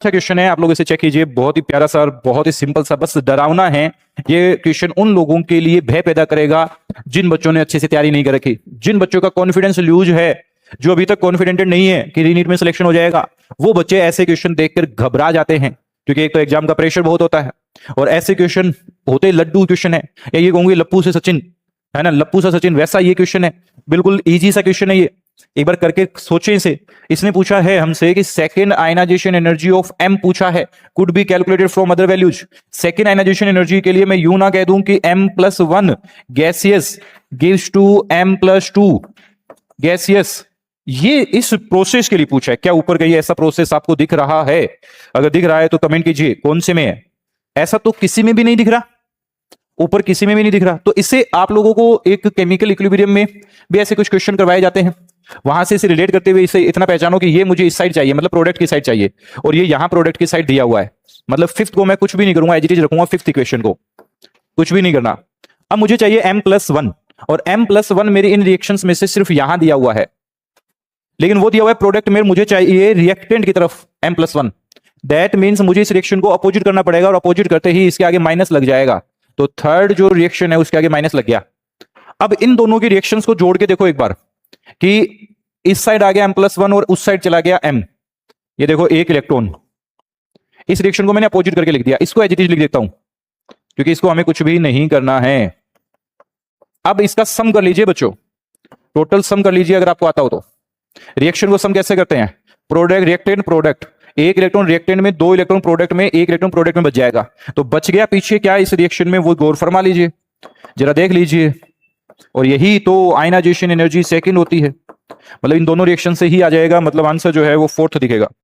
अच्छा क्वेश्चन है, आप लोग इसे चेक कीजिए। बहुत ही प्यारा सा और बहुत ही सिंपल सा, बस डरावना है। ये क्वेश्चन उन लोगों के लिए भय पैदा करेगा जिन बच्चों ने अच्छे से तैयारी नहीं कर रखी, जिन बच्चों का कॉन्फिडेंस लूज है, जो अभी तक कॉन्फिडेंटेड नहीं है कि रीनीट में सिलेक्शन हो जाएगा। वो बच्चे ऐसे क्वेश्चन देखकर घबरा जाते हैं, क्योंकि एक तो एग्जाम का प्रेशर बहुत होता है और ऐसे क्वेश्चन होते लड्डू क्वेश्चन है, या ये कहूंगे लप्पू से सचिन, है ना, लप्पू से सचिन वैसा ये क्वेश्चन है। बिल्कुल इजी सा क्वेश्चन है ये, एक बार करके सोचें इसे। इसने पूछा है हमसे कि second ionisation energy of M पूछा है, could be calculated from other values. Second ionisation energy के लिए मैं यूं ना कह दूं कि m+1 gaseous gives to m+2 gaseous. ये इस प्रोसेस के लिए पूछा है। क्या ऊपर का ये ऐसा प्रोसेस आपको दिख रहा है? अगर दिख रहा है तो कमेंट कीजिए कौन से में है। ऐसा तो किसी में भी नहीं दिख रहा, ऊपर किसी में भी नहीं दिख रहा। तो इससे आप लोगों को एक केमिकल इक्विलिब्रियम में भी ऐसे कुछ क्वेश्चन करवाए जाते हैं, वहां से इसे रिलेट करते हुए इसे इतना पहचानो कि ये मुझे इस साइड चाहिए, मतलब प्रोडक्ट की साइड चाहिए, और ये यहां प्रोडक्ट की साइड दिया हुआ है। मतलब फिफ्थ को मैं कुछ भी नहीं करूंगा, एज इट इज रखूंगा, फिफ्थ इक्वेशन को कुछ भी नहीं करना। अब मुझे चाहिए m+1, और m+1 मेरे इन रिएक्शंस में से सिर्फ यहां दिया हुआ है, लेकिन वो दिया हुआ है प्रोडक्ट में, मुझे चाहिए रिएक्टेंट की तरफ m+1। दैट मीन्स मुझे इस रिएक्शन को अपोजिट करना पड़ेगा, और अपोजिट करते ही इसके आगे माइनस लग जाएगा। तो थर्ड जो रिएक्शन है उसके आगे माइनस लग गया। अब इन दोनों की रिएक्शंस को जोड़ के देखो एक बार कि इस साइड आ गया m+1 और उस साइड चला गया m। ये देखो एक इलेक्ट्रॉन, इस रिएक्शन को मैंने अपोजिट करके लिख दिया। इसको एज इट इज लिख देता हूं, क्योंकि इसको हमें कुछ भी नहीं करना है। अब इसका सम कर लीजिए बच्चों, टोटल सम कर लीजिए अगर आपको आता हो तो। रिएक्शन को सम कैसे करते हैं? प्रोडक्ट रिएक्टेंट प्रोडक्ट, एक इलेक्ट्रॉन रिएक्टेंट में, दो इलेक्ट्रॉन प्रोडक्ट में, एक इलेक्ट्रॉन प्रोडक्ट में बच जाएगा। तो बच गया पीछे क्या इस रिएक्शन में, वो गौर फरमा लीजिए, जरा देख लीजिए। और यही तो आयनाइजेशन एनर्जी सेकंड होती है। मतलब इन दोनों रिएक्शन से ही आ जाएगा, मतलब आंसर जो है वो फोर्थ दिखेगा।